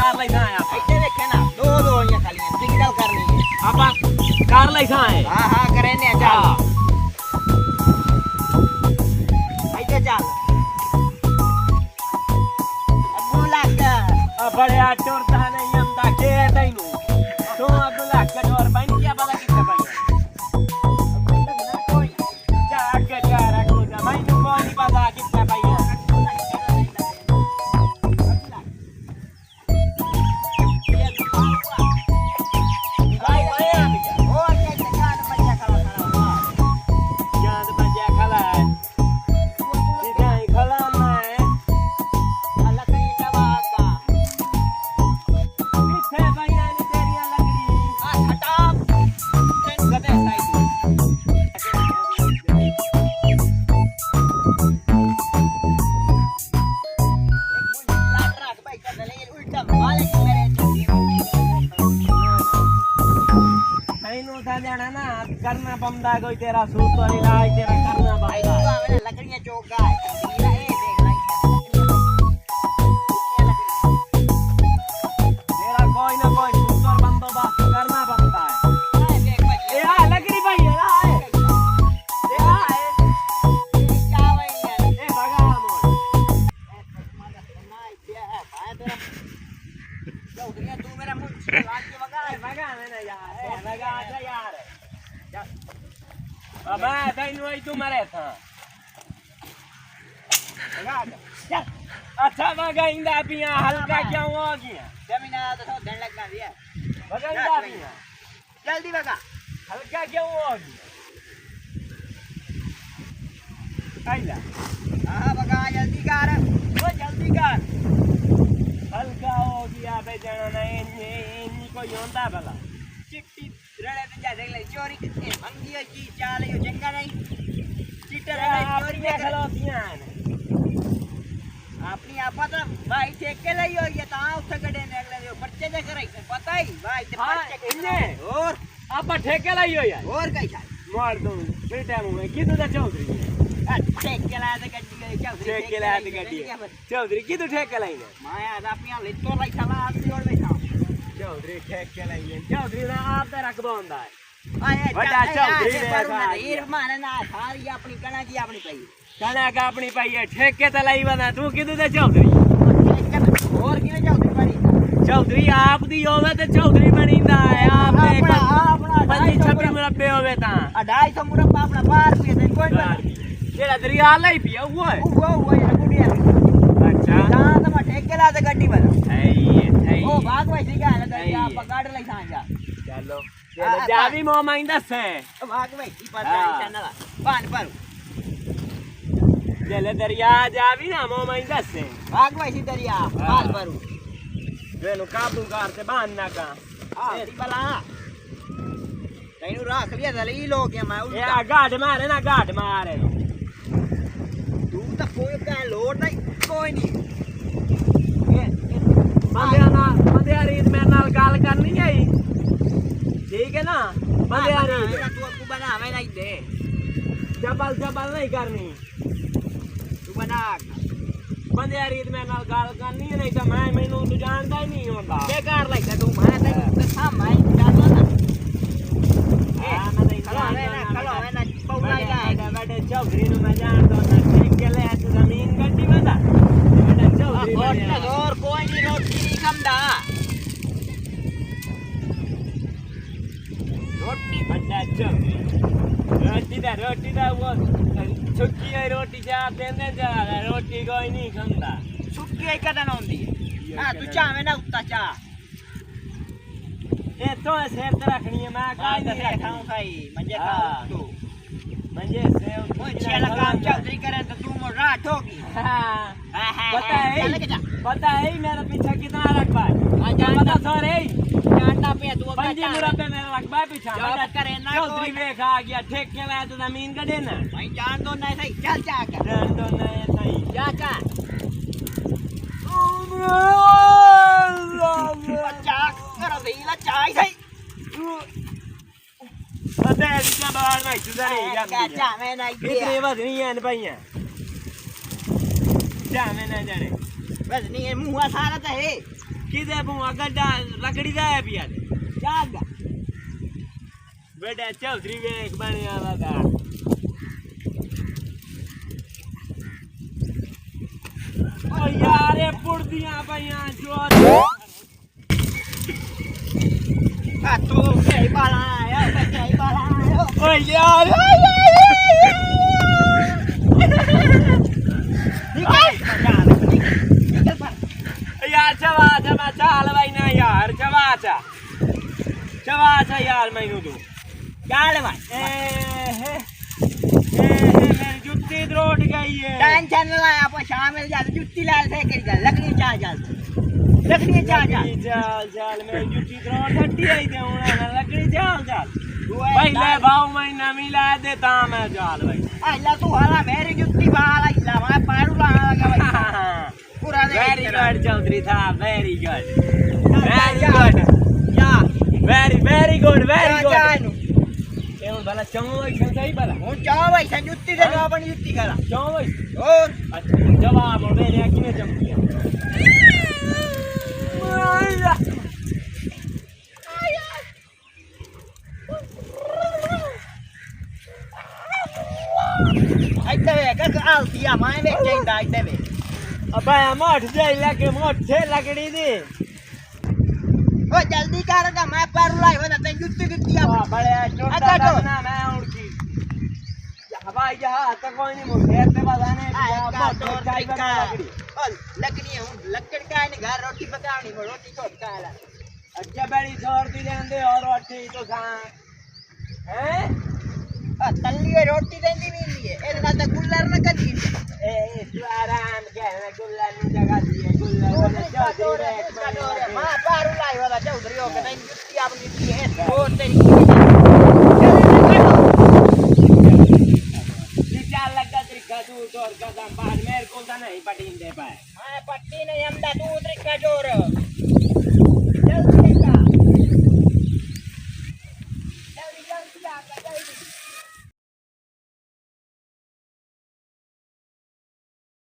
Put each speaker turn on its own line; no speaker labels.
car लाई था आप
इधर देखे ना दो ये खाली सिग्नल करनी है
आप कार लाई था है
हां हां करे ने चल इधर चल अब्दुल्ला का
बड़े चोरता नहीं हम ता के तैनू तो अब्दुल्ला का और बन क्या पता कितना भाई कोई जा के जा रखो जा भाई नु को नहीं पता कितना भाई करना बंदा कोई तेरा सूत तो नहीं लाए तेरा करना भाई
तो हमें लकड़ियां चौका है तेरा ये देख भाई
तेरा कोई ना कोई सूत और बंदोबस्त करना बनता है
देख भाई
ये आ लकड़ी भाई ये आ है ये आ है
क्या भाई यार
ए भगा मोर
ना ये है भाई तेरा चौधरी तू मेरा मुंह लाग के
भगा मैंने यार भगा जा यार अबे तैनू आई तू मरे था चल अच्छा भगाइंदा पिया हल्का क्यों हो गया
जमीन आ तो धन लगना दिया
भगाइंदा पिया
जल्दी भगा
हल्का क्यों हो गया आइला
हां भगा जल्दी कर
वो जल्दी कर हल्का हो गया बे जाना नहीं इन्हीं को योंदा भला
चिट्टी रड़े तो जा देख ले चोरी कितने मंगी की चाल यो जंगा नहीं चिट्टर रड़े चोरी में
खलोतियां
अपनी आपा तो भाई ठेक के लई हो ये ता उठ गडे ने अगले जो पर्चे दे करे पता ही भाई ते पर्चे
इन्ने
और
आप ठेके लाई हो यार
और कई छा
मार दो बेटा मुंह किदु दा चौधरी
ठेक के ला दे गड्डी चौधरी
ठेक के ला दे गड्डी चौधरी किदु ठेके लाई ने
माया अपनी ले तो लाई छला आसी और बैठा
चौधरी ठेके लाई ने चौधरी ना आप ते रखबो हुंदा है
आए
बड़ा चौधरी ने
हीर माने ना सारी अपनी कणा की अपनी पई
कणा का अपनी पई है ठेके ते लाई बना तू किदु दे चौधरी
और किने चौधरी बनी
चौधरी आप दी होवे ते चौधरी बनींदा है आप
अपना
25 मुरब्बे होवे ता
250 मुरब्बा अपना 12 रुपए दे कोई
जेड़ा दरिया लाई पिया वो है
वो ये गुड़िया
अच्छा
हां तो ठेके ला दे गड्डी बना
है
ओ भाग भाई ठीक है ना दरिया पकड़ ले सांजा
चलो चलो जावी मो माइंदा से
भाग भाई की पर चैनल पान पर
चले दरिया जावी ना मो माइंदा से
भाग भाई सी दरिया पार पर
वेनु काबू कार से बांधना का
हां ती बला तैनू रख लिया दली लोग के मैं
ए गाड मारे ना गाड मारे
तू तो कोई का लोड नहीं कोई नहीं
बंदे रीत मेरे नाल गाल करनी है ठीक है ना बंदे रीत
तू को बनावे नहीं दे
जबल जबल नहीं करनी
तू बना
बंदे रीत मेरे नाल गाल करनी है नहीं तो मैं मैनू तू जानता ही नहीं होता
बेकार लगता तू मैं तो था मैं जानो ना
हां मैं नहीं
खलो है ना पौड़ा जाएगा
बेटे चौधरी नु मैं जानता ना ठीक के ले तू जमीन गड्डी बता बेटा चौधरी
और कोई नहीं रोटी नहीं खांदा रोटी
बड़ा चौधरी रोटी दा वो सुक्की है रोटी जा देने जा रोटी कोई नहीं खांदा
सुक्की है कदन होंदी हां तू चावे ना उतना चा
ए तो शेर ते रखनी है मैं काई नहीं
खाऊं खाई मंजे खाऊं तू
मंजे से
मुझे काम चौधरी करे तो तू मोर रात होगी
हां पता है मेरा पीछे कितना रखबा है
जानता
सॉरी
जानता पे तू
पंजी मुरब्बे मेरा रखबा है पीछे
ज्यादा करे ना
चौधरी देख आ गया ठेके ले तो जमीन का देना
भाई जान दो नहीं सही चल जा कर
जान दो नहीं सही
जा जा बच्चा करो देला चाय सही
पता है क्या बाहर में सुधारी
जा मैं नहीं
इतनी बस नहीं है भैया जा मैं ना जाने
बस नहीं है मुंह सारा तो है
किधर बुआ गड्ढा लकड़ी दा है पिया
जागा
बेटा चौधरी वेख बनया वादा ओ यार ये पुड़दियां पईयां जो
आ तू के बाला आया के बाला आया
ओ यार यार चवाचा मैं चाल भाई ना यार चवाचा यार मैनू तू
चाल भाई
मेरी जुत्ती रोट गई है
टेंशन ना लाया पर शामिल जा जुत्ती लाल से कर जा लकड़ी चाल
चाल मेरी जुत्ती रोट हट्टी आई दे होना लकड़ी चाल पहले भाव मैं नमी ला देता मैं चाल भाई
अल्लाह तू हाला मेरी जुत्ती बाला इला मैं पारू ला लगा भाई पूरा दे
वेरी गुड चौधरी था वेरी गुड वेरी गुड ये भला चौं वैसा सही भला
हूं चाव भाई जुत्ती से अपनी जुत्ती करा
चौं वैसा
और
अच्छा जवाब हो मेरे किने चमकिया
आइते वे कर आलतिया मैं वे केंदा आइते वे
अबे मोट जे लगे मोट से लकड़ी दी
ओ जल्दी कर का मैं पारू लाई वना ते जुत्ती दिया
बड़े छोटा करना मैं उड़की हवा यहाँ तक कोई नहीं मुझे ते बताने
लकड़ी हूं लकड़ का ने घर रोटी पकावनी रोटी छोड़ काला
अच्छा बड़ी छोड़ दी लेंदे और रोटी तो खा हैं
तल्ली रोटी देंदी नहीं है ए ना तो गुल्लर न कदी
ए आराम के गुल्लर नी जगह दी गुल्लर चौधरी
मां पारू लाई वाला चौधरी हो के नहीं जुत्ती अपनी दी है और तेरी
चाल लगा त्रिका तू तोर कदम बाद मेरे को नहीं पटीन दे पाए
मैं पट्टी नहीं हमदा तू त्रिका जोर